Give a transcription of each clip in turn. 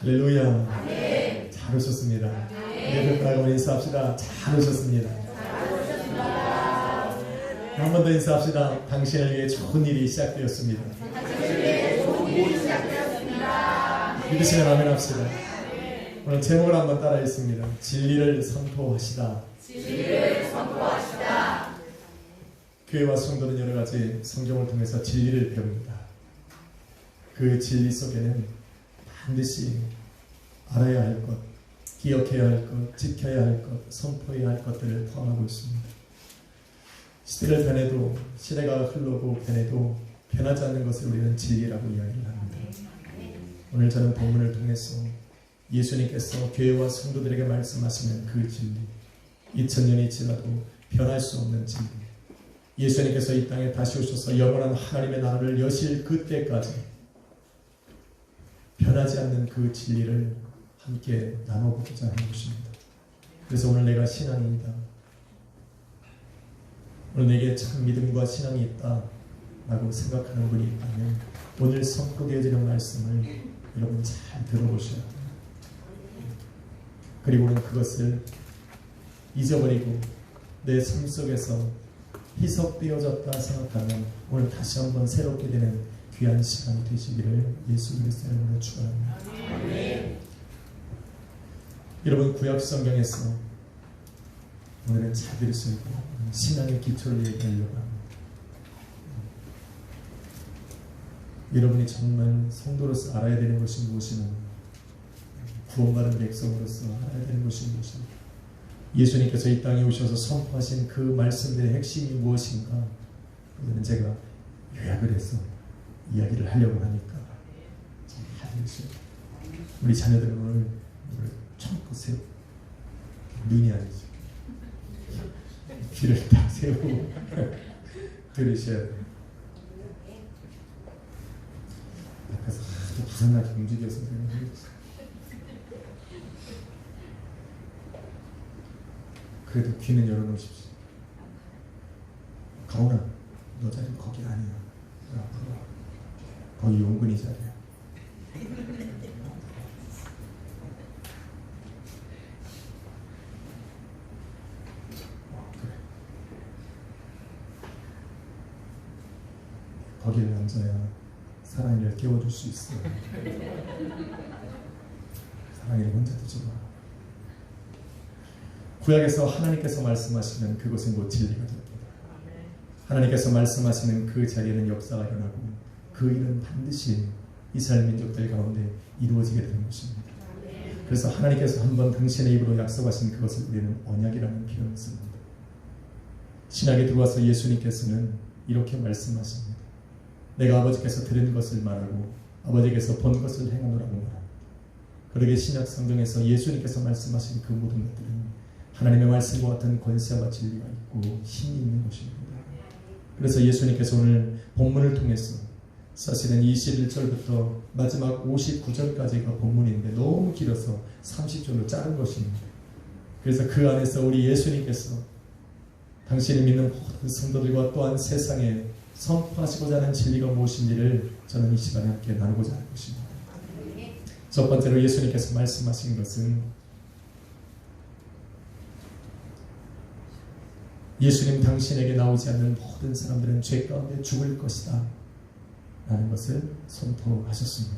할렐루야. 네. 잘 오셨습니다. 네, 끝나고 인사합시다. 잘 오셨습니다. 한 번 더 인사합시다. 당신을 위해 좋은 일이 시작되었습니다. 믿으시면 아멘 합시다. 오늘 제목을 한번 따라 읽습니다. 진리를 선포하시다. 진리를 선포하시다. 교회와 성도는 여러 가지 성경을 통해서 진리를 배웁니다. 그 진리 속에는 반드시 알아야 할 것, 기억해야 할 것, 지켜야 할 것, 선포해야 할 것들을 포함하고 있습니다. 시대를 변해도, 시대가 흘러고 변해도 변하지 않는 것을 우리는 진리라고 이야기를 합니다. 오늘 저는 본문을 통해서 예수님께서 교회와 성도들에게 말씀하시는 그 진리, 2000년이 지나도 변할 수 없는 진리, 예수님께서 이 땅에 다시 오셔서 영원한 하나님의 나라를 여실 그때까지 변하지 않는 그 진리를 함께 나눠보고자 하는 것입니다. 그래서 오늘 내가 신앙인이다, 오늘 내게 참 믿음과 신앙이 있다 라고 생각하는 분이 있다면 오늘 선포되어지는 말씀을 여러분 잘 들어보셔야 합니다. 그리고는 그것을 잊어버리고 내 삶 속에서 희석되어졌다 생각하면 오늘 다시 한번 새롭게 되는 귀한 시간이 되시기를 예수 그리스도의 이름으로 축원합니다. 여러분, 구약 성경에서 오늘은 잘 들으시고 신앙의 기초를 얘기하려고 합니다. 여러분이 정말 성도로서 알아야 되는 것이 무엇이냐, 구원받은 백성으로서 알아야 되는 것이 무엇인가, 예수님께서 이 땅에 오셔서 선포하신 그 말씀들의 핵심이 무엇인가, 그거는 제가 요약을 해서 이야기를 하려고 하니까 잘 들으세요. 우리 자녀들은 오늘 처음 보세요. 눈이 아니죠. 귀를 딱 세우고 들으셔야 돼요. 앞에서 부산나게 움직여서 그래도 귀는 열어놓으십시오. 가온아, 너 자리 거기 아니야. 앞으로 와. 거기 용근이 자리야. 그래. 거기를 앉아야 사랑이를 깨워줄 수 있어. 사랑이를 혼자 두지 마. 구약에서 하나님께서 말씀하시면 그것은 곧 진리가 됩니다. 하나님께서 말씀하시는 그 자리에는 역사가 일어나고 그 일은 반드시 이스라엘 민족들 가운데 이루어지게 되는 것입니다. 그래서 하나님께서 한번 당신의 입으로 약속하신 그것을 우리는 언약이라는 표현을 씁니다. 신약에 들어와서 예수님께서는 이렇게 말씀하십니다. 내가 아버지께서 들은 것을 말하고 아버지께서 본 것을 행하노라고 말합니다. 그러게 신약 성경에서 예수님께서 말씀하신 그 모든 것들은 하나님의 말씀과 같은 권세와 진리가 있고 힘이 있는 것입니다. 그래서 예수님께서 오늘 본문을 통해서 사실은 21절부터 마지막 59절까지가 본문인데 너무 길어서 30절로 자른 것입니다. 그래서 그 안에서 우리 예수님께서 당신이 믿는 모든 성도들과 또한 세상에 선포하시고자 하는 진리가 무엇인지를 저는 이 시간에 함께 나누고자 하는 것입니다. 첫 번째로 예수님께서 말씀하신 것은 예수님 당신에게 나오지 않는 모든 사람들은 죄 가운데 죽을 것이다 라는 것을 선포하셨습니다.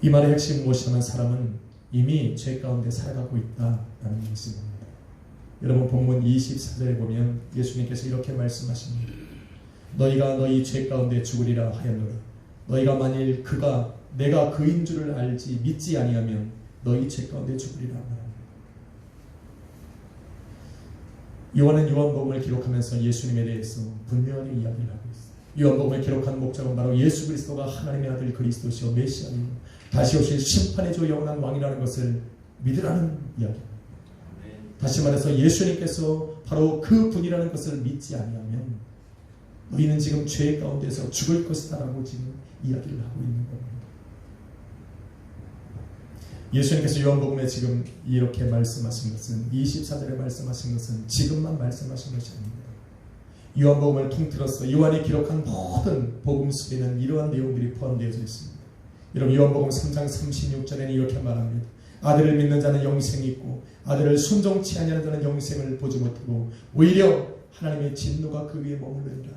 이 말의 핵심은 무엇이냐면 사람은 이미 죄 가운데 살아가고 있다라는 것입니다. 여러분, 본문 24절에 보면 예수님께서 이렇게 말씀하십니다. 너희가 너희 죄 가운데 죽으리라 하였노라. 너희가 만일 내가 그인 줄을 알지 믿지 아니하면 너희 죄 가운데 죽으리라 말합니다. 요한은 요한복음을 기록하면서 예수님에 대해서 분명히 이야기를 하고 있습니다. 요한복음을 기록한 목적은 바로 예수 그리스도가 하나님의 아들 그리스도시요 메시아이고 다시 오실 심판의 주 영원한 왕이라는 것을 믿으라는 이야기입니다. 다시 말해서 예수님께서 바로 그 분이라는 것을 믿지 아니하면 너희는 지금 죄 가운데서 죽을 것이다 라고 지금 이야기를 하고 있는 겁니다. 예수님께서 요한복음에 지금 이렇게 말씀하신 것은 24절에 말씀하신 것은 지금만 말씀하신 것이 아닙니다. 요한복음을 통틀어서 요한이 기록한 모든 복음 속에는 이러한 내용들이 포함되어 있습니다. 여러분 요한복음 3장 36절에는 이렇게 말합니다. 아들을 믿는 자는 영생이 있고 아들을 순종치 아니하는 자는 영생을 보지 못하고 오히려 하나님의 진노가 그 위에 머무르리라.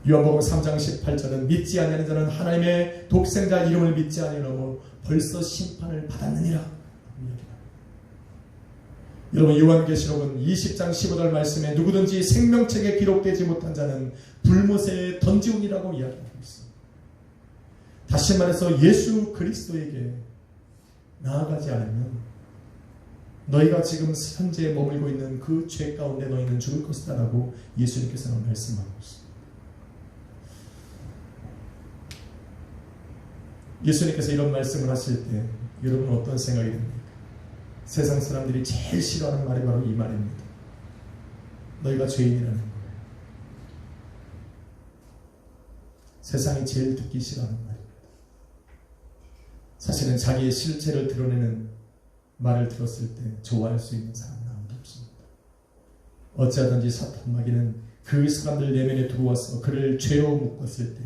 요한복음 3장 18절은 믿지 아니하는 자는 하나님의 독생자 이름을 믿지 아니하므로 벌써 심판을 받았느니라. 여러분 요한계시록은 20장 15절 말씀에 누구든지 생명책에 기록되지 못한 자는 불못에 던지우니라고 이야기하고 있습니다. 다시 말해서 예수 그리스도에게 나아가지 않으면 너희가 지금 현재 머물고 있는 그 죄 가운데 너희는 죽을 것이다 라고 예수님께서는 말씀하고 있습니다. 예수님께서 이런 말씀을 하실 때 여러분은 어떤 생각이 듭니까? 세상 사람들이 제일 싫어하는 말이 바로 이 말입니다. 너희가 죄인이라는 거예요. 세상이 제일 듣기 싫어하는 말입니다. 사실은 자기의 실체를 드러내는 말을 들었을 때 좋아할 수 있는 사람은 아무도 없습니다. 어찌하든지 사탄 마귀는 그 사람들 내면에 들어와서 그를 죄로 묶었을 때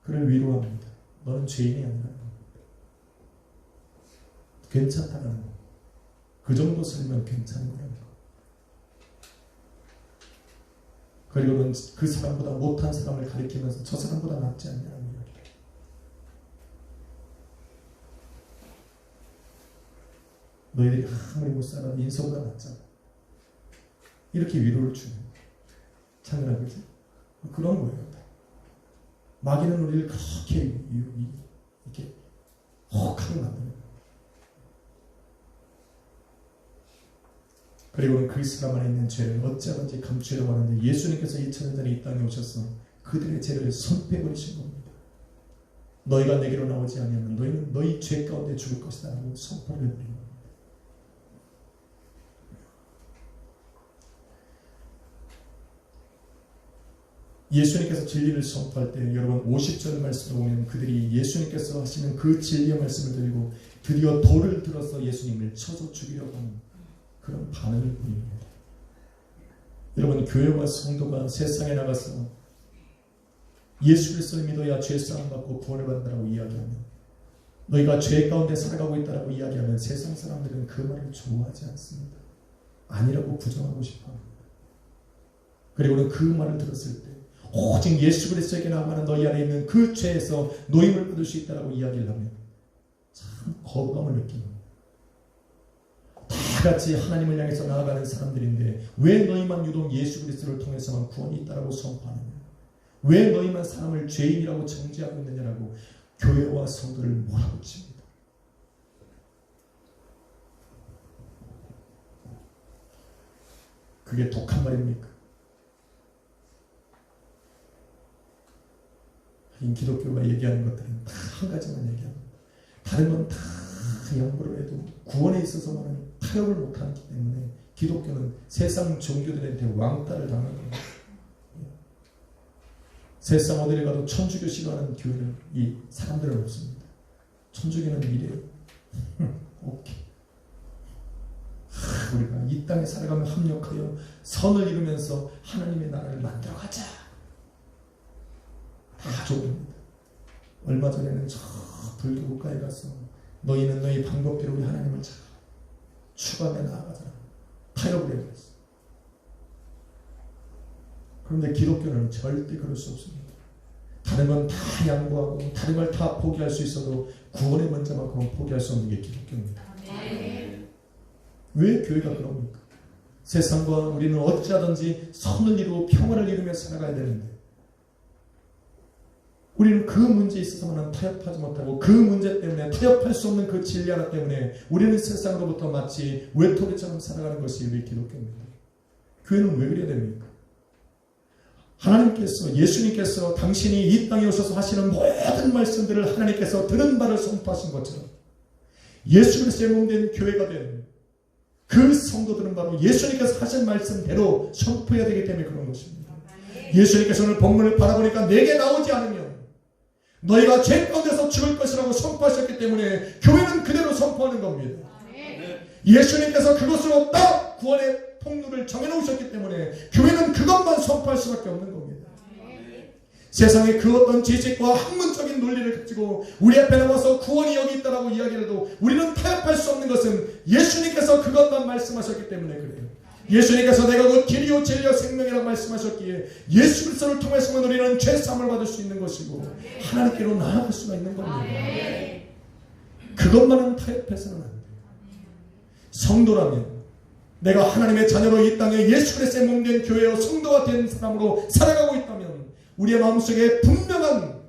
그를 위로합니다. 너는 죄인이 아니라 괜찮다는 거. 그 정도 살면 괜찮은 거라는 거. 그리고는 그 사람보다 못한 사람을 가리키면서 저 사람보다 낫지 않냐는 이야기. 너희들이 아무리 못 살아도 인성보다 낫잖아. 이렇게 위로를 주는 참여나 그지? 그런 거예요. 마귀는 우리를 그렇게 이렇게 혹하게 만드는 거예요. 그리고는 그 사람 안에 있는 죄를 어찌하든지 감추려고 하는데 예수님께서 2000년 전에 이 땅에 오셔서 그들의 죄를 손빼버리신 겁니다. 너희가 내게로 나오지 않으면 너희는 너희 죄 가운데 죽을 것이다 라고 선포를 해버린 겁니다. 예수님께서 진리를 선포할 때 여러분 50절 말씀을 보면 그들이 예수님께서 하시는 그 진리의 말씀을 들고 드디어 돌을 들어서 예수님을 쳐서 죽이려고 하는 그런 반응을 보입니다. 여러분 교회와 성도가 세상에 나가서 예수 그리스도를 믿어야 죄사함 받고 구원을 받는다고 이야기하면 너희가 죄 가운데 살아가고 있다고 이야기하면 세상 사람들은 그 말을 좋아하지 않습니다. 아니라고 부정하고 싶어합니다. 그리고는 그 말을 들었을 때 오직 예수 그리스도에게 나아가는 너희 안에 있는 그 죄에서 노임을 받을 수 있다고 이야기를 하면 참 거부감을 느낍니다. 다 같이 하나님을 향해서 나아가는 사람들인데 왜 너희만 유독 예수 그리스도를 통해서만 구원이 있다고 선포하느냐? 왜 너희만 사람을 죄인이라고 정죄하고 있느냐라고 교회와 성도를 몰아붙입니다. 그게 독한 말입니까? 기독교가 얘기하는 것들은 다 한 가지만 얘기합니다. 다른 건 다 연구를 해도 구원에 있어서만은 타협을 못하기 때문에 기독교는 세상 종교들한테 왕따를 당하는 겁니다. 세상 어디를 가도 천주교 싫어하는 교회는 이 사람들은 없습니다. 천주교는 이래요. 오케이. 우리가 이 땅에 살아가며 합력하여 선을 이루면서 하나님의 나라를 만들어가자. 다 좋습니다. 얼마 전에는 저 불교 국가에 가서 너희는 너희 방법대로 우리 하나님을 추구하며 나아가자. 타협을 해버렸어. 그런데 기독교는 절대 그럴 수 없습니다. 다른 건 다 양보하고 다른 걸 다 포기할 수 있어도 구원의 문제만큼은 포기할 수 없는 게 기독교입니다. 왜 교회가 그럽니까? 세상과 우리는 어찌하든지 선을 이루고 평화를 이루며 살아가야 되는데 우리는 그 문제에 있어서만 타협하지 못하고 그 문제 때문에 타협할 수 없는 그 진리 하나 때문에 우리는 세상으로부터 마치 외톨이처럼 살아가는 것이 우리 기독교입니다. 교회는 왜 그래야 됩니까? 하나님께서 예수님께서 당신이 이 땅에 오셔서 하시는 모든 말씀들을 하나님께서 들은 바를 선포하신 것처럼 예수 그리스도의 몸된 교회가 된 그 성도들은 바로 예수님께서 하신 말씀대로 선포해야 되기 때문에 그런 것입니다. 예수님께서 오늘 본문을 바라보니까 내게 나오지 않으면 너희가 죄 가운데서 죽을 것이라고 선포하셨기 때문에 교회는 그대로 선포하는 겁니다. 예수님께서 그것으로 딱 구원의 통로를 정해놓으셨기 때문에 교회는 그것만 선포할 수밖에 없는 겁니다. 세상의 그 어떤 지식과 학문적인 논리를 가지고 우리 앞에 나와서 구원이 여기 있다라고 이야기를 해도 우리는 타협할 수 없는 것은 예수님께서 그것만 말씀하셨기 때문에 그래요. 예수님께서 내가 곧 길이요 진리요 생명이라고 말씀하셨기에 예수 그리스도를 통해서만 우리는 죄사함을 받을 수 있는 것이고 하나님께로 나아갈 수가 있는 겁니다. 그것만은 타협해서는 안 돼요. 성도라면 내가 하나님의 자녀로 이 땅에 예수 그리스도의 몸된 교회요 성도가 된 사람으로 살아가고 있다면 우리의 마음속에 분명한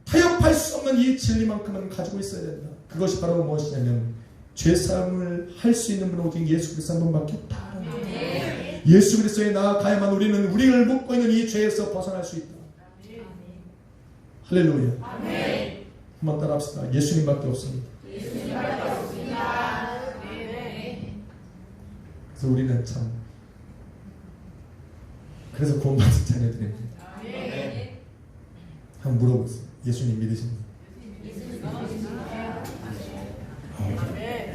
타협할 수 없는 이 진리만큼은 가지고 있어야 된다. 그것이 바로 무엇이냐면 죄사함을 할 수 있는 분은 오직 예수 그리스도 한 분밖에 없다. 예수 그리스도에 나아가야만 우리는 우리를 묶고 있는 이 죄에서 벗어날 수 있다. 할렐루야. 한번 따라합시다. 예수님밖에 없습니다. 그래서 우리는 참 그래서 구원받은 자녀들입니다. 한번 물어보세요. 예수님 믿으십니까?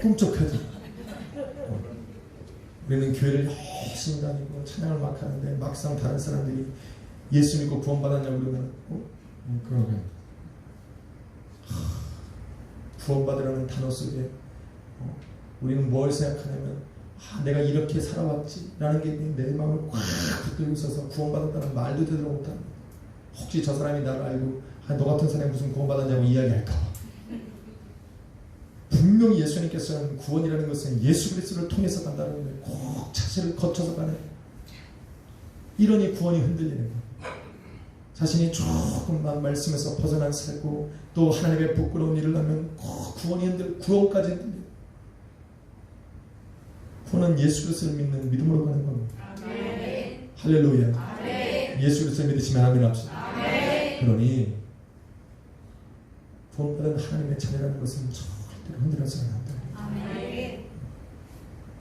꿈쩍하죠. 우리는 교회를 열심히 다니고 찬양을 막 하는데 막상 다른 사람들이 예수 믿고 구원받았냐고 그러면 그러면 구원받으라는 단어 속에 우리는 뭘 생각하냐면 내가 이렇게 살아왔지 라는 게 내 마음을 꽉 붙들고 있어서 구원받았다는 말도 제대로 못합니다. 혹시 저 사람이 나를 알고 너 같은 사람이 무슨 구원받았냐고 이야기할까. 분명히 예수님께서는 구원이라는 것은 예수 그리스도를 통해서 간다는 거예요. 꼭 자신을 거쳐서 가는 이러니 구원이 흔들리는 거예요. 자신이 조금만 말씀에서 벗어난 살고 또 하나님의 부끄러운 일을 하면 꼭 구원까지 흔들려요. 구원은 예수 그리스도를 믿는 믿음으로 가는 겁니다. 아멘. 할렐루야. 아멘. 예수 그리스도를 믿으시면 아멘 합시다. 아멘. 그러니 구원받은 하나님의 자녀라는 것은 절대로 흔들어서는 안 됩니다.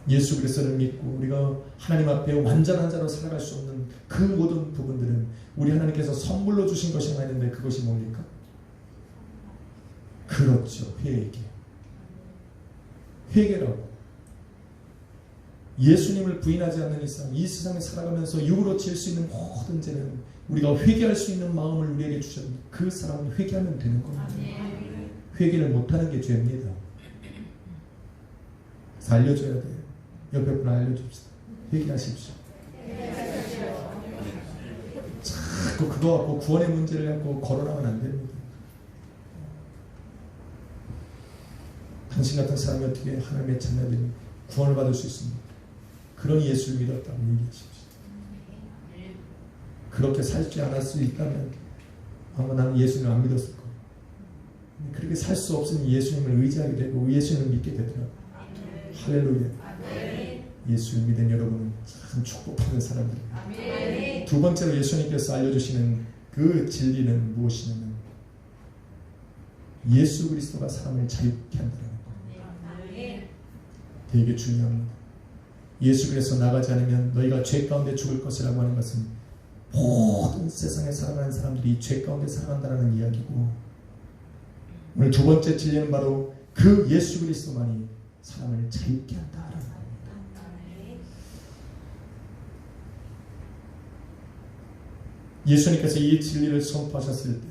예수 그리스도를 믿고 우리가 하나님 앞에 완전한 자로 살아갈 수 없는 그 모든 부분들은 우리 하나님께서 선물로 주신 것이 하나 있는데 그것이 뭡니까? 그렇죠. 회개라고. 예수님을 부인하지 않는 이상 이 세상에 살아가면서 육으로 지을 수 있는 모든 죄는 우리가 회개할 수 있는 마음을 우리에게 주셨는데 그 사람은 회개하면 되는 겁니다. 회개를 못하는 게 죄입니다. 그래서 알려줘야 돼요. 옆에 분 알려줍시다. 회개하십시오. 자꾸 그거 갖고 구원의 문제를 갖고 거론하면 안 됩니다. 당신 같은 사람이 어떻게 하나님의 자녀들이 구원을 받을 수 있습니까? 그러니 예수를 믿었다고 얘기하십시오. 그렇게 살지 않을 수 있다면 아마 나는 예수님을 안 믿었을 거예요. 그렇게 살 수 없으니 예수님을 의지하게 되고 예수님을 믿게 되더라고요. 할렐루야. 예수를 믿은 여러분은 참 축복받은 사람들입니다. 두 번째로 예수님께서 알려주시는 그 진리는 무엇이냐면 예수 그리스도가 사람을 자유케 한다는 겁니다. 되게 중요합니다. 예수 그리스도 나가지 않으면 너희가 죄 가운데 죽을 것이라고 하는 것은 모든 세상에 살아가는 사람들이 죄 가운데 살아간다는 이야기고 오늘 두 번째 진리는 바로 그 예수 그리스도만이 사람을 자유케 한다라는 겁니다. 예수님께서 이 진리를 선포하셨을 때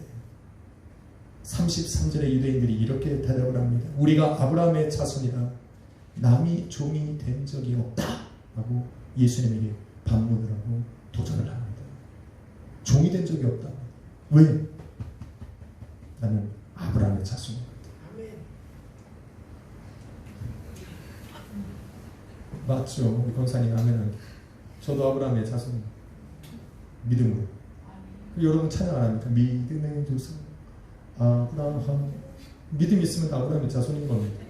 33절의 유대인들이 이렇게 대답을 합니다. 우리가 아브라함의 자손이라 남이 종이 된 적이 없다 라고 예수님에게 반문을 하고 도전을 합니다. 종이 된 적이 없다. 왜? 나는 아브라함의 자손이거든. 맞죠? 우리 권사님 아멘은 저도 아브라함의 자손입니다. 믿음으로. 여러분 찬양 안 합니까? 믿음의 조상 아브라함. 믿음이 있으면 아브라함의 자손인 겁니다.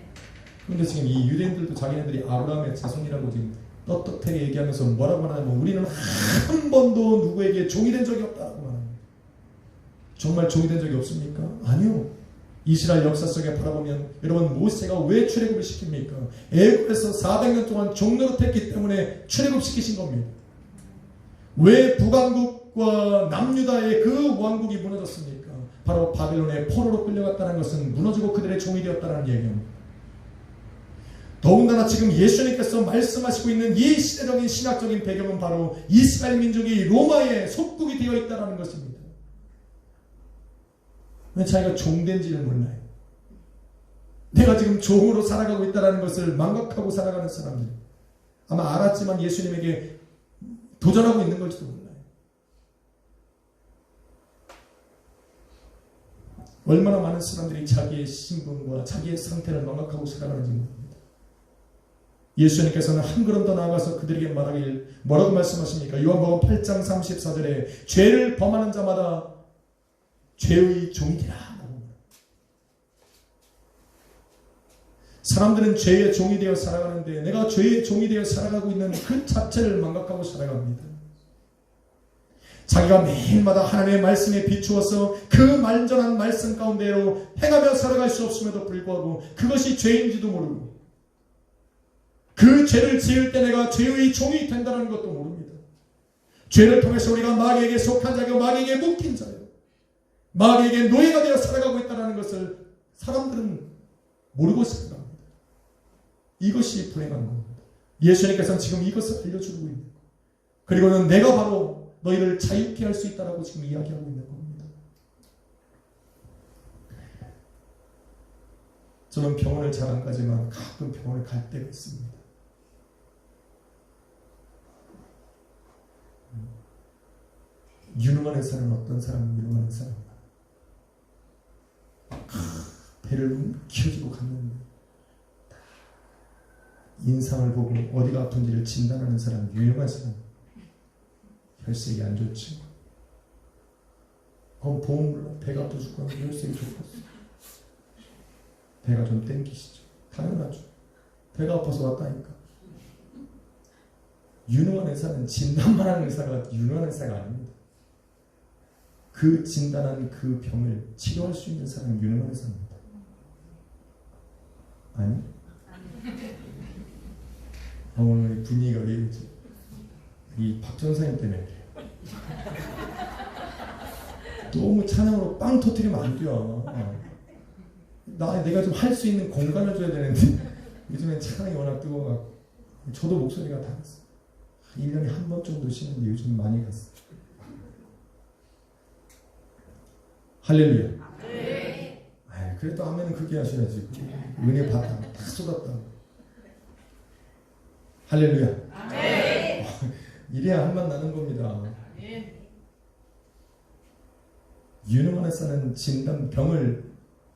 그런데 지금 이 유대인들도 자기네들이 아브라함의 자손이라고 지금 떳떳하게 얘기하면서 뭐라고 하냐면 우리는 한 번도 누구에게 종이 된 적이 없다고 합니다. 정말 종이 된 적이 없습니까? 아니요. 이스라엘 역사 속에 바라보면 여러분 모세가 왜 출애굽을 시킵니까? 애굽에서 400년 동안 종노릇했기 때문에 출애굽시키신 겁니다. 왜 북왕국과 남유다의 그 왕국이 무너졌습니까? 바로 바벨론의 포로로 끌려갔다는 것은 무너지고 그들의 종이 되었다는 얘기입니다. 더군다나 지금 예수님께서 말씀하시고 있는 이 시대적인 신학적인 배경은 바로 이스라엘 민족이 로마의 속국이 되어 있다는 것입니다. 왜 자기가 종된지를 몰라요? 내가 지금 종으로 살아가고 있다는 것을 망각하고 살아가는 사람들, 아마 알았지만 예수님에게 도전하고 있는 걸지도 몰라요. 얼마나 많은 사람들이 자기의 신분과 자기의 상태를 망각하고 살아가는지 모릅니다. 예수님께서는 한 걸음 더 나아가서 그들에게 말하길 뭐라고 말씀하십니까? 요한복음 8장 34절에 죄를 범하는 자마다 죄의 종이라. 사람들은 죄의 종이 되어 살아가는데 내가 죄의 종이 되어 살아가고 있는 그 자체를 망각하고 살아갑니다. 자기가 매일마다 하나님의 말씀에 비추어서 그 완전한 말씀 가운데로 행하며 살아갈 수 없음에도 불구하고 그것이 죄인지도 모르고 그 죄를 지을 때 내가 죄의 종이 된다는 것도 모릅니다. 죄를 통해서 우리가 마귀에게 속한 자고 마귀에게 묶인 자요, 마귀에게 노예가 되어 살아가고 있다는 것을 사람들은 모르고 살아갑니다. 이것이 불행한 겁니다. 예수님께서는 지금 이것을 알려주고 있는 거예요. 그리고는 내가 바로 너희를 자유케 할 수 있다라고 지금 이야기하고 있는 겁니다. 저는 병원을 잘 안 가지만 가끔 병원을 갈 때가 있습니다. 유능한 의사는 어떤 사람은 유능한 의사는 배를 움켜쥐고 갔는데 인상을 보고 어디가 아픈지를 진단하는 사람, 유용한 사람, 혈색이 안 좋지. 보험 몰라. 배가 아파 죽고 혈색이 좋겠어. 배가 좀 땡기시죠. 당연하죠. 배가 아파서 왔다니까. 유능한 의사는 진단만 하는 의사가 유능한 의사가 아닙니다. 그 진단한 그 병을 치료할 수 있는 사람은 유능한 의사입니다. 아니? 오늘 분위기가 왜 이러지? 이 박 전사님 때문에 그래요. 너무 찬양으로 빵 터뜨리면 안 돼요. 내가 좀 할 수 있는 공간을 줘야 되는데 요즘엔 찬양이 워낙 뜨거워갖고 저도 목소리가 다 갔어요. 1년에 한 번 정도 쉬는데 요즘 많이 갔어요. 할렐루야. 네. 그래도 아멘은 그렇게 하셔야지. 은혜 받다. 다 쏟았다. 할렐루야. 네. 이래야 한만 나는 겁니다. 네. 유능한 의사는 진단 병을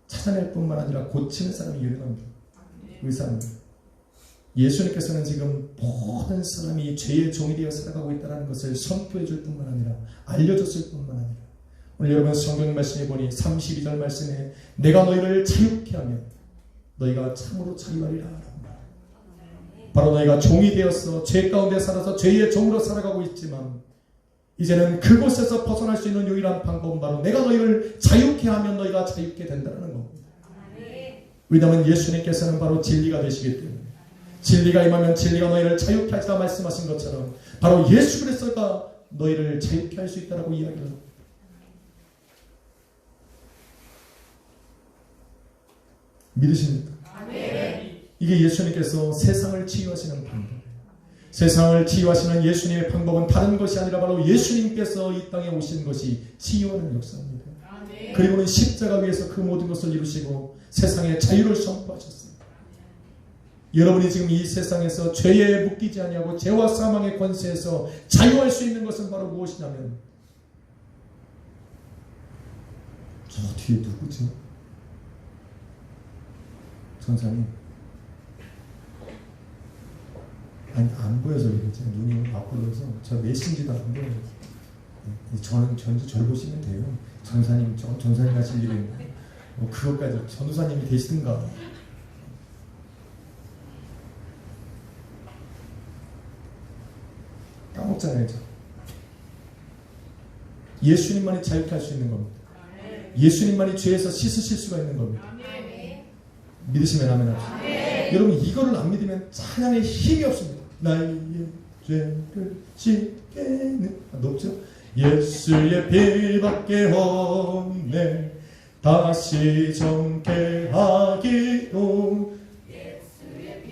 찾아낼 뿐만 아니라 고치는 사람이 유능합니다. 네. 의사입니다. 예수님께서는 지금 모든 사람이 죄의 종이 되어 살아가고 있다는 것을 선포해 줄 뿐만 아니라 알려줬을 뿐만 아니라 오늘 여러분 성경 말씀에 보니 32절 말씀에 내가 너희를 자유케 하면 너희가 참으로 자유하리라 라고 말합니다. 바로 너희가 종이 되어서 죄 가운데 살아서 죄의 종으로 살아가고 있지만 이제는 그곳에서 벗어날 수 있는 유일한 방법은 바로 내가 너희를 자유케 하면 너희가 자유케 된다는 겁니다. 왜냐하면 예수님께서는 바로 진리가 되시기 때문에 진리가 임하면 진리가 너희를 자유케 하시다 말씀하신 것처럼 바로 예수 그리스도가 너희를 자유케 할 수 있다라고 이야기를 합니다. 믿으십니까? 이게 예수님께서 세상을 치유하시는 방법이에요. 세상을 치유하시는 예수님의 방법은 다른 것이 아니라 바로 예수님께서 이 땅에 오신 것이 치유하는 역사입니다. 그리고는 십자가 위에서 그 모든 것을 이루시고 세상에 자유를 선포하셨습니다. 여러분이 지금 이 세상에서 죄에 묶이지 아니하고 죄와 사망의 권세에서 자유할 수 있는 것은 바로 무엇이냐면 저 뒤에 누구지? 전사님 아니 안 보여서 그러지 눈이 앞으로서 저 메신지도 안 보여요. 저는 절 보시면 돼요. 전사님 전사님 하실 일이 있나요? 그것까지 전도사님이 되시든가. 까먹잖아요. 예수님만이 자유케 할 수 있는 겁니다. 예수님만이 죄에서 씻으실 수가 있는 겁니다. 믿으시면 아멘 하십시오. 여러분 이거를 안 믿으면 찬양에 힘이 없습니다. 나의 죄를 씻게는 높죠? 예수의 피밖에 없네 다시 정케 하기로 예수의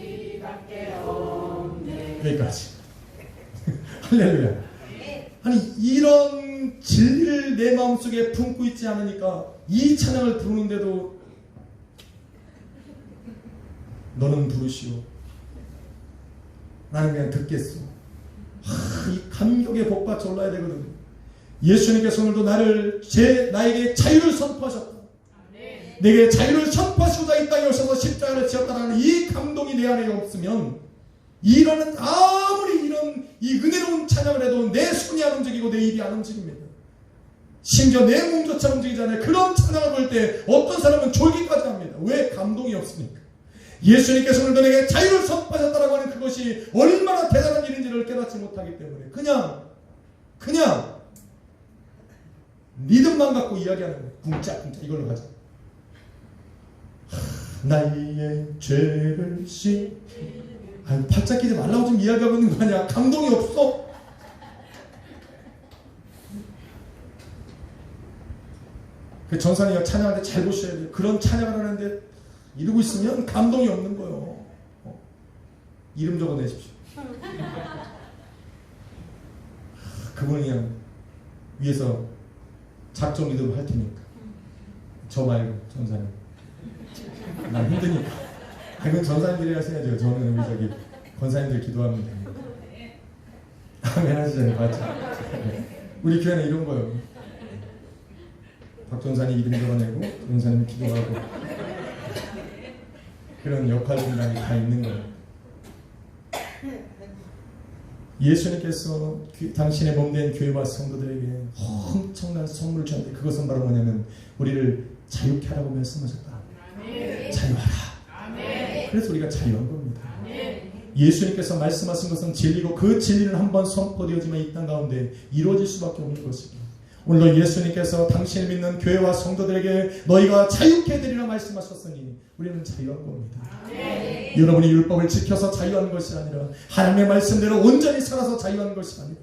여기까지. 할렐루야. 아니 이런 진리를 내 마음속에 품고 있지 않으니까 이 찬양을 부르는데도 너는 부르시오. 나는 그냥 듣겠소. 이 감격의 복받쳐 올라야 되거든. 예수님께서 오늘도 나에게 자유를 선포하셨다. 내게 자유를 선포하시고자 이 땅에 오셔서 십자가를 지었다는 이 감동이 내 안에 없으면 이런 아무리 이런 이 은혜로운 찬양을 해도 내 손이 안 움직이고 내 입이 안 움직입니다. 심지어 내 몸조차 움직이지 않아요. 그런 찬양을 볼 때 어떤 사람은 졸기까지 합니다. 왜? 감동이 없으니까. 예수님께서 오늘도 내게 자유를 선포하셨다라고 하는 그것이 얼마나 대단한 일인지를 깨닫지 못하기 때문에 그냥 믿음만 갖고 이야기하는 거예요. 쿵짝쿵짝 이걸로 가자. 나의 죄를 팔짝 끼지 말라고 좀 이야기하고 있는 거 아니야? 감동이 없어? 그 전사님이 찬양할 때 잘 보셔야 돼요. 그런 찬양을 하는데 이러고 있으면 감동이 없는 거예요. 이름 적어내십시오. 그분이 그냥 위에서 작정 믿음 할 테니까. 저 말고 전사님. 난 힘드니까. 그건 전사님들이 하셔야죠. 저는 우리 저기 권사님들 기도하면 됩니다. 아멘 하시잖아요. 맞죠? 우리 교회는 이런 거예요. 박 전사님 이름 적어내고 전사님이 기도하고 그런 역할 분담이 다 있는 거예요. 예수님께서 당신의 몸된 교회와 성도들에게 엄청난 선물을 주는데 그것은 바로 뭐냐면 우리를 자유케 하라고 말씀하셨다. 자유하라. 그래서 우리가 자유한 겁니다. 예수님께서 말씀하신 것은 진리고 그 진리는 한번 선포되어지면 이 땅 가운데 이루어질 수밖에 없는 것이고 오늘도 예수님께서 당신을 믿는 교회와 성도들에게 너희가 자유케 되리라 말씀하셨으니 우리는 자유한 겁니다. 여러분이 율법을 지켜서 자유한 것이 아니라 하나님의 말씀대로 온전히 살아서 자유한 것이 아니라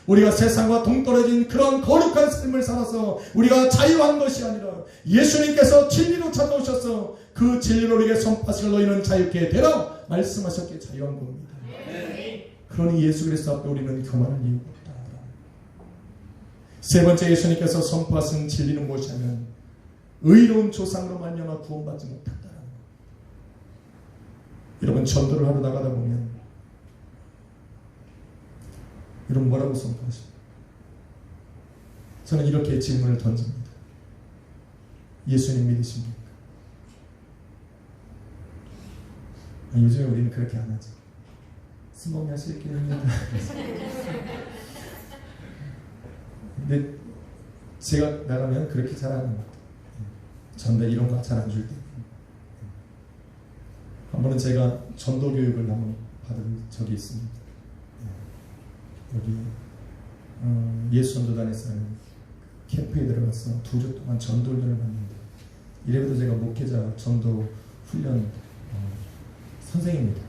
우리가 세상과 동떨어진 그런 거룩한 삶을 살아서 우리가 자유한 것이 아니라 예수님께서 진리로 찾아오셔서 그 진리로 우리에게 선포하시는 너희는 자유케 되라 말씀하셨기에 자유한 겁니다. 그러니 예수 그리스도 앞에 우리는 교만할 이유가 없다. 세 번째 예수님께서 선포하신 진리는 무엇이냐면 의로운 조상으로 말미암아 구원받지 못한다. 여러분 전도를 하러 나가다 보면 여러분 뭐라고 선포하십니까? 저는 이렇게 질문을 던집니다. 예수님 믿으십니까? 요즘에 우리는 그렇게 안 하죠. 스모미 하실 길입니다. 근데 제가 나가면 그렇게 잘 안 합니다. 전대 이런 거 잘 안 줄 때. 한 번은 제가 전도 교육을 한번 받은 적이 있습니다. 여기 예수전도단에서 캠프에 들어가서 2주 동안 전도 훈련을 받는데 이래봬도 제가 목회자 전도 훈련 선생입니다.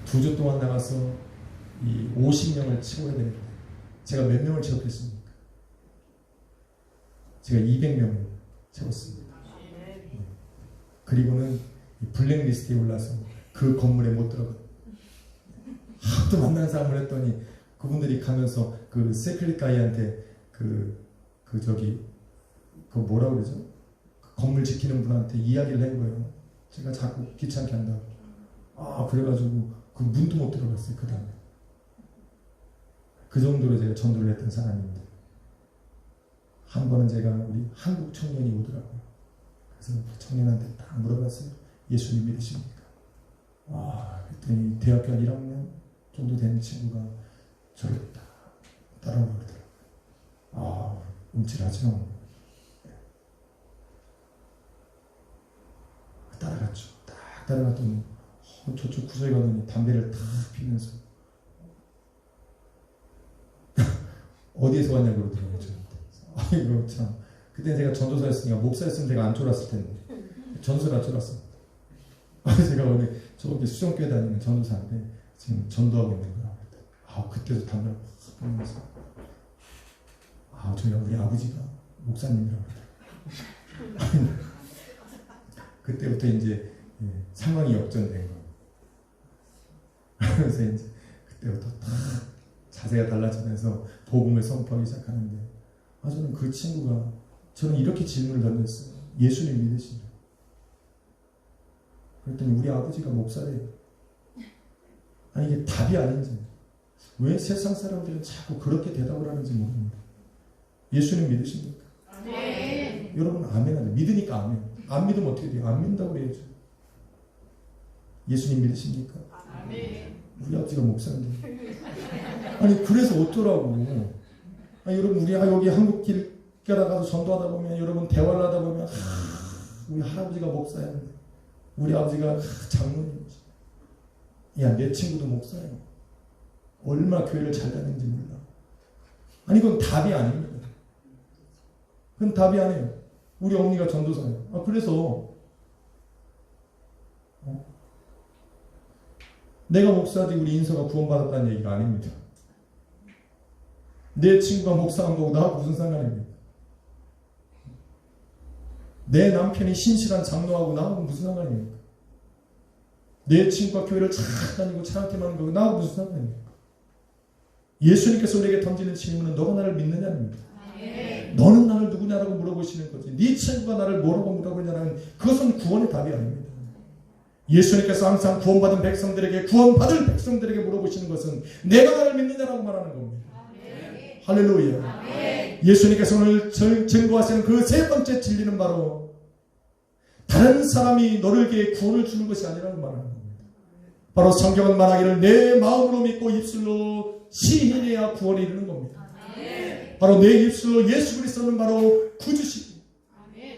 2주 동안 나가서 이 50명을 치고야 되는데 제가 몇 명을 취업했습니까? 제가 200명을 채웠습니다. 그리고는 블랙리스트에 올라서 그 건물에 못 들어가. 하도 만나는 사람을 했더니 그분들이 가면서 그 세클릿 가이한테 그 뭐라 그러죠? 그 건물 지키는 분한테 이야기를 한 거예요. 제가 자꾸 귀찮게 한다고. 그래가지고 그 문도 못 들어갔어요. 그 다음에. 그 정도로 제가 전도를 했던 사람입니다. 한 번은 제가 우리 한국 청년이 오더라고요. 그래서 그 청년한테 딱 물어봤어요. 예수님 믿으십니까? 그랬더니 대학교 1학년 정도 되는 친구가 저를 따라오고 그러더라고요. 움찔하죠. 따라갔죠. 딱 따라갔더니 저쪽 구석에 가더니 담배를 탁 피면서 어디에서 왔냐고 그러더라고요. 아이고 참. 그때 제가 전도사였으니까 목사였으면 제가 안 쫄았을 텐데 전도사가 쫄았습니다. 제가 오늘 저기 수정교회 다니는 전도사인데 지금 전도하고 있는 거야. 그때도 담배를 확 피면서 저희가 우리 아버지가 목사님이라고 그러더라고요. 그때부터 이제 상황이 역전된 거. 그래서 이제 그때부터 딱 자세가 달라지면서 복음을 선포하기 시작하는데, 저는 그 친구가 저는 이렇게 질문을 던졌어요. 예수님 믿으시냐? 그랬더니 우리 아버지가 목사래요. 아니 이게 답이 아닌지, 왜 세상 사람들은 자꾸 그렇게 대답을 하는지 모릅니다. 예수님 믿으십니까? 아멘. 여러분 아멘 하죠. 믿으니까 아멘. 안 믿으면 어떻게 돼요? 안 믿는다고 그래야죠. 예수님 믿으십니까? 아멘. 우리 아버지가 목사인데. 아니 그래서 어쩌라고. 여러분 우리 여기 한국 길 가서 전도하다 보면, 여러분 대화를 하다 보면 우리 할아버지가 목사였는데, 우리 아버지가 장로님이지. 야, 내 친구도 목사예요. 얼마나 교회를 잘 다니는지 몰라. 아니 그건 답이 아닙니다. 그건 답이 아니에요. 우리 어머니가 전도사예요. 그래서 내가 목사지 우리 인서가 구원받았다는 얘기가 아닙니다. 내 친구가 목사한 거고 나하고 무슨 상관입니까? 내 남편이 신실한 장로하고 나하고 무슨 상관입니까? 내 친구가 교회를 잘 다니고 찬양팀 하는 거고 나하고 무슨 상관입니까? 예수님께서 우리에게 던지는 질문은 너가 나를 믿느냐입니다. 너는 나를 누구냐라고 물어보시는 거지. 네 친구가 나를 뭐라고 물어보냐는, 그것은 구원의 답이 아닙니다. 예수님께서 항상 구원받은 백성들에게, 구원받을 백성들에게 물어보시는 것은 내가 나를 믿느냐라고 말하는 겁니다. 할렐루야. 예수님께서 오늘 증거하시는 그 세 번째 진리는 바로 다른 사람이 너에게 구원을 주는 것이 아니라고 말하는 겁니다. 바로 성경은 말하기를 내 마음으로 믿고 입술로 시인해야 구원에 이르는 겁니다. 바로 내 입술로 예수 그리스도는 바로 구주시고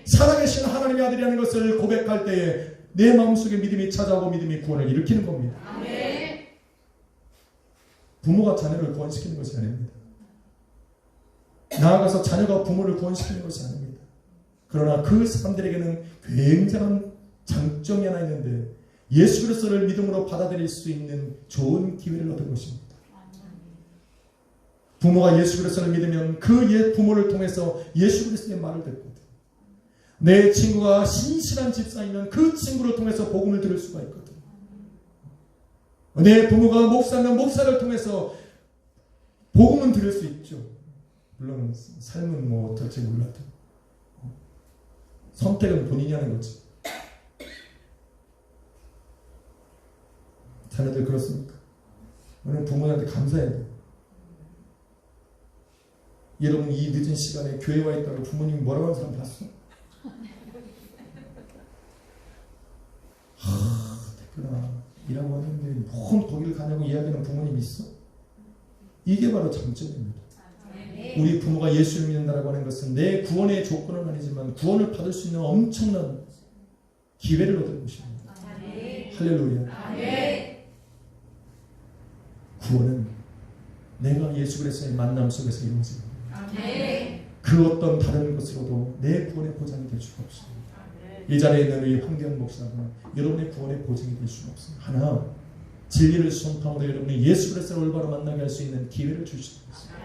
살아계신 하나님의 아들이라는 것을 고백할 때에 내 마음속에 믿음이 찾아오고 믿음이 구원을 일으키는 겁니다. 부모가 자녀를 구원시키는 것이 아닙니다. 나아가서 자녀가 부모를 구원시키는 것이 아닙니다. 그러나 그 사람들에게는 굉장한 장점이 하나 있는데, 예수 그리스도를 믿음으로 받아들일 수 있는 좋은 기회를 얻은 것입니다. 부모가 예수 그리스도를 믿으면 그 부모를 통해서 예수 그리스도의 말을 듣거든. 내 친구가 신실한 집사이면 그 친구를 통해서 복음을 들을 수가 있거든. 내 부모가 목사면 목사를 통해서 복음은 들을 수 있죠. 물론 삶은 뭐 어떨지 몰라도 선택은 본인이 하는 거지. 자녀들 그렇습니까? 오늘 부모님한테 감사해야 돼요. 여러분 이 늦은 시간에 교회 와 있다고 부모님이 뭐라고 하는 사람 봤어? 됐구나 이라고 하는데 뭔 거기를 가냐고 이야기하는 부모님이 있어? 이게 바로 장점입니다. 우리 부모가 예수를 믿는다라고 하는 것은 내 구원의 조건은 아니지만 구원을 받을 수 있는 엄청난 기회를 얻은 것입니다. 할렐루야. 구원은 내가 예수 그리스도의 만남 속에서 이루어집니다. 그 어떤 다른 것으로도 내 구원의 보장이 될 수가 없습니다. 이 자리에 있는 우리 황대현 목사가 여러분의 구원의 보장이 될 수가 없습니다. 하나, 진리를 선포하고 여러분이 예수 그리스도를 올바로 만나게 할 수 있는 기회를 주시고 있습니다.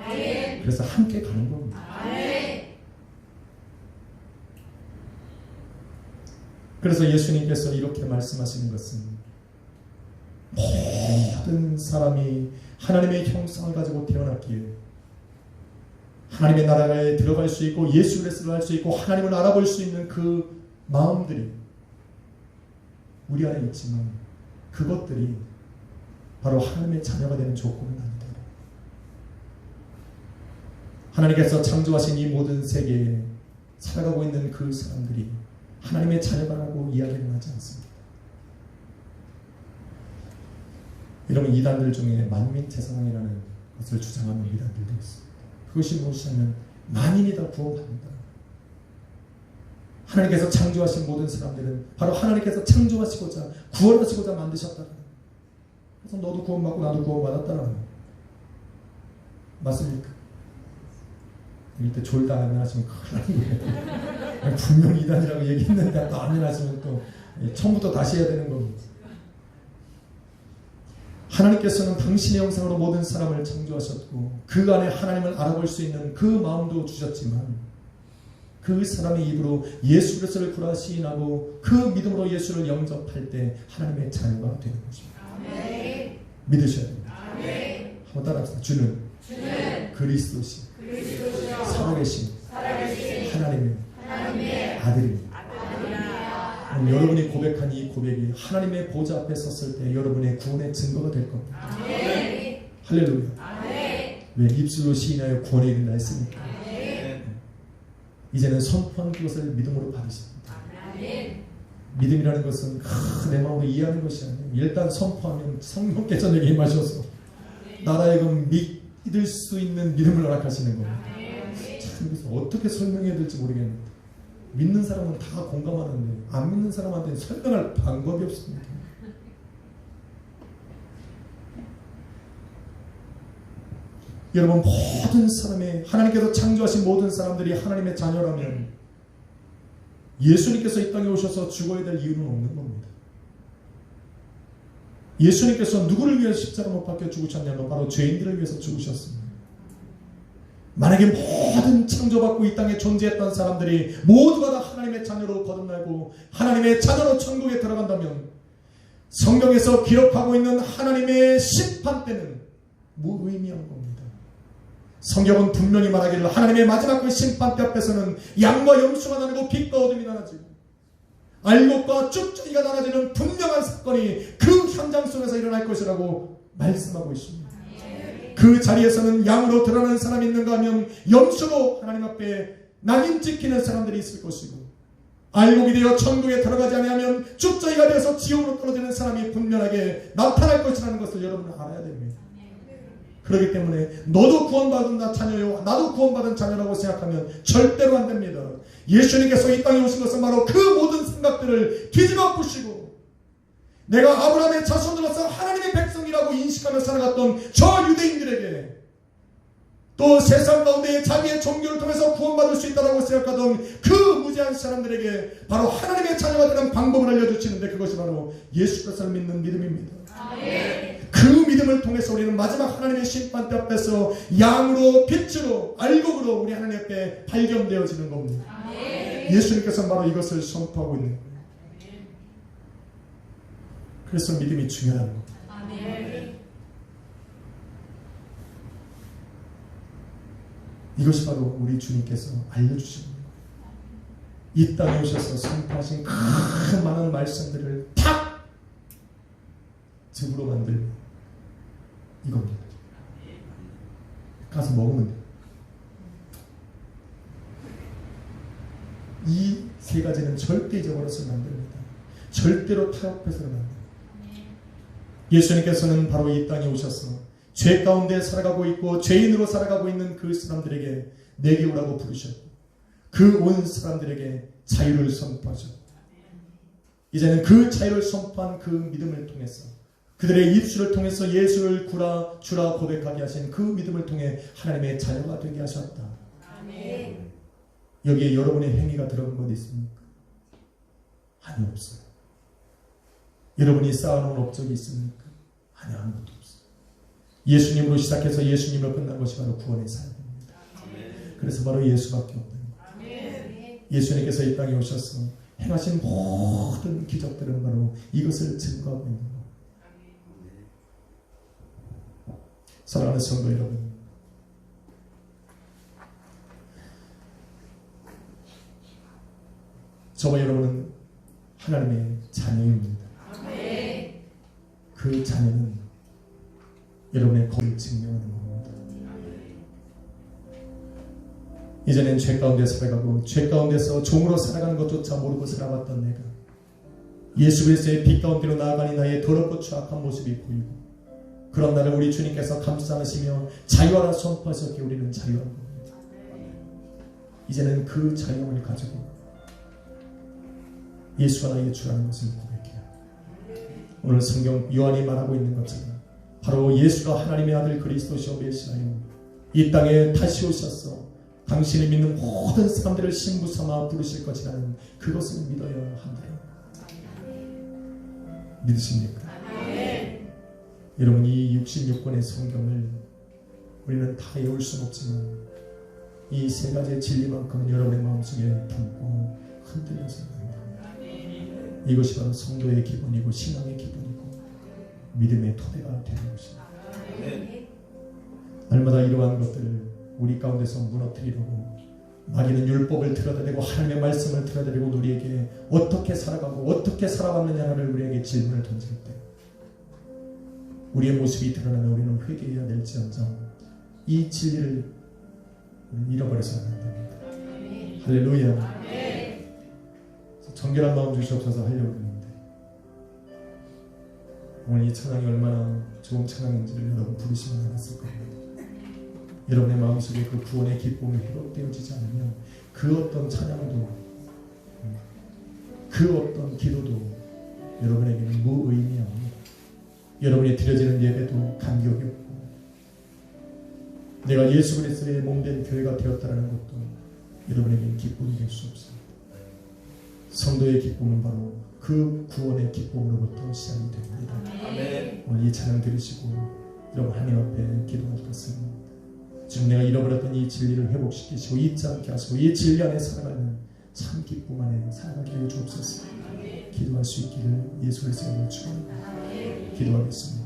그래서 함께 가는 겁니다. 그래서 예수님께서 이렇게 말씀하시는 것은 모든 사람이 하나님의 형상을 가지고 태어났기에 하나님의 나라에 들어갈 수 있고 예수 그리스도를 알 수 있고 하나님을 알아볼 수 있는 그 마음들이 우리 안에 있지만 그것들이 바로 하나님의 자녀가 되는 조건은 아니다. 하나님께서 창조하신 이 모든 세계에 살아가고 있는 그 사람들이 하나님의 자녀라고 이야기를 하지 않습니다. 여러분 이단들 중에 만민태상이라는 것을 주장하는 이단들도 있습니다. 그것이 무엇이냐면 만인이 다 구원받는다. 하나님께서 창조하신 모든 사람들은 바로 하나님께서 창조하시고자 구원하시고자 만드셨다. 그래서 너도 구원받고 나도 구원받았다라는 거예요. 맞습니까? 이때 졸다 아멘 하시면 큰일 나요. 분명히 이단이라고 얘기했는데 또 아멘 하시면 또 처음부터 다시 해야 되는 겁니다. 하나님께서는 당신의 형상으로 모든 사람을 창조하셨고 그 안에 하나님을 알아볼 수 있는 그 마음도 주셨지만 그 사람의 입으로 예수 그리스도를 구라 시인하고 그 믿음으로 예수를 영접할 때 하나님의 자녀가 되는 것입니다. 아멘. 믿으셔야 됩니다. 아멘. 한번 따라합시다. 주는 그리스도시 살아계신 하나님의 아들입니다. 여러분이 고백한 이 고백이 하나님의 보좌 앞에 섰을 때 여러분의 구원의 증거가 될 겁니다. 아멘. 할렐루야. 아멘. 왜 입술로 시인하여 구원에 이른다 했습니까? 아멘. 이제는 선포한 그것을 믿음으로 받으십니다. 아멘. 믿음이라는 것은 내 마음으로 이해하는 것이 아니에요. 일단 선포하면 성령께서 내게 임하셔서 나라에금 믿을 수 있는 믿음을 허락하시는 겁니다. 참 그래서 어떻게 설명해야 될지 모르겠는데 믿는 사람은 다 공감하는데 안 믿는 사람한테는 설명할 방법이 없습니다. 여러분 모든 사람의 하나님께서 창조하신 모든 사람들이 하나님의 자녀라면 예수님께서 이 땅에 오셔서 죽어야 될 이유는 없는 겁니다. 예수님께서 누구를 위해서 십자가 못 박혀 죽으셨냐면 바로 죄인들을 위해서 죽으셨습니다. 만약에 모든 창조받고 이 땅에 존재했던 사람들이 모두가 다 하나님의 자녀로 거듭나고 하나님의 자녀로 천국에 들어간다면 성경에서 기록하고 있는 하나님의 심판 때는 무의미한 겁니다. 성경은 분명히 말하기를 하나님의 마지막 그 심판 때 앞에서는 양과 염소가 나누고 빛과 어둠이 나눠지고 알곡과 쭉쭉이가 나눠지는 분명한 사건이 그 현장 속에서 일어날 것이라고 말씀하고 있습니다. 그 자리에서는 양으로 드러나는 사람이 있는가 하면 염소로 하나님 앞에 낙인 찍히는 사람들이 있을 것이고 알곡이 되어 천국에 들어가지 아니하면 쭉저희가 되어서 지옥으로 떨어지는 사람이 분명하게 나타날 것이라는 것을 여러분은 알아야 됩니다. 그렇기 때문에 너도 구원받은 자녀요 나도 구원받은 자녀라고 생각하면 절대로 안 됩니다. 예수님께서 이 땅에 오신 것은 바로 그 모든 생각들을 뒤집어 푸시고 내가 아브라함의 자손으로서 하나님의 백성이라고 인식하며 살아갔던 저 유대인들에게 또 세상 가운데 자기의 종교를 통해서 구원받을 수 있다고 생각하던 그 무지한 사람들에게 바로 하나님의 자녀가 되는 방법을 알려주시는데 그것이 바로 예수 그리스도를 믿는 믿음입니다. 아멘. 그 믿음을 통해서 우리는 마지막 하나님의 심판대 앞에서 양으로 빛으로 알곡으로 우리 하나님 앞에 발견되어지는 겁니다. 아멘. 예수님께서 바로 이것을 선포하고 있는 거예요. 그래서 믿음이 중요한 겁니다. 아멘. 이것이 바로 우리 주님께서 알려주신 거예요. 이 땅에 오셔서 선포하신 큰 많은 말씀들을 탁 즙으로 만들고 이겁니다. 가서 먹으면 돼요. 이 세 가지는 절대 잊어버려서는 안 됩니다. 절대로 타협해서는 안 됩니다. 예수님께서는 바로 이 땅에 오셔서 죄 가운데 살아가고 있고 죄인으로 살아가고 있는 그 사람들에게 내게 오라고 부르셨고 그 온 사람들에게 자유를 선포하셨고 이제는 그 자유를 선포한 그 믿음을 통해서 그들의 입술을 통해서 예수를 구라 주라 고백하게 하신 그 믿음을 통해 하나님의 자녀가 되게 하셨다. 아멘. 여기에 여러분의 행위가 들어간 것 있습니까? 아니 없어요. 여러분이 쌓아놓은 업적이 있습니까? 아니 아무것도 없어요. 예수님으로 시작해서 예수님으로 끝난 것이 바로 구원의 삶입니다. 아멘. 그래서 바로 예수밖에 없는 거예요. 예수님께서 이 땅에 오셔서 행하신 모든 기적들은 바로 이것을 증거하고 있는 거예요. 사랑하는 성도 여러분, 저와 여러분은 하나님의 자녀입니다. 그 자녀는 여러분의 거를 증명하는 겁니다. 이제는 죄 가운데 살아가고 죄 가운데서 종으로 살아가는 것조차 모르고 살아왔던 내가 예수 그리스도의 빛 가운데로 나아가니 나의 더럽고 추악한 모습이 보이고 그런 나를 우리 주님께서 감싸시며 자유하라 선포하셨기에 우리는 자유한 겁니다. 이제는 그 자유함을 가지고 예수가 나의 주라는 것을 고백해요. 오늘 성경 요한이 말하고 있는 것처럼 바로 예수가 하나님의 아들 그리스도시오 메시아요 이 땅에 다시 오셔서 당신을 믿는 모든 사람들을 신부 삼아 부르실 것이라는 그것을 믿어야 한다. 믿으십니까? 여러분 이 66권의 성경을 우리는 다 외울 수는 없지만 이 세 가지의 진리만큼은 여러분의 마음속에 품고 흔들려서 합니다. 이것이 바로 성도의 기본이고 신앙의 기본이고 믿음의 토대가 되는 것입니다. 날마다 이러한 것들을 우리 가운데서 무너뜨리려고 마귀는 율법을 틀어대고 하나님의 말씀을 틀어대고 우리에게 어떻게 살아가고 어떻게 살아왔느냐를 우리에게 질문을 던질 때 우리의 모습이 드러나면 우리는 회개해야 될지언정 이 진리를 잃어버려서는 안 됩니다. 할렐루야. 정결한 마음 주시옵소서 하려고 했는데 오늘 이 찬양이 얼마나 좋은 찬양인지를 여러분 부르시면 알았을 겁니다. 여러분의 마음속에 그 구원의 기쁨이 회복되어지지 않으면 그 어떤 찬양도 그 어떤 기도도 여러분에게는 무의미합니다. 여러분이 드려지는 예배도 감격이 없고 내가 예수 그리스도의 몸된 교회가 되었다는 것도 여러분에게는 기쁨이 될 수 없습니다. 성도의 기쁨은 바로 그 구원의 기쁨으로부터 시작이 됩니다. 아멘. 오늘 이 찬양 들으시고 여러분 하나님 앞에 기도할 것은 지금 내가 잃어버렸던 이 진리를 회복시키시고 잊지 않게 하시고 이 진리 안에 살아가는 참 기쁨 안에 살아가게 해 주옵소서. 기도할 수 있기를 예수 그리스도의 이름으로 축원합니다. 기도하겠습니다.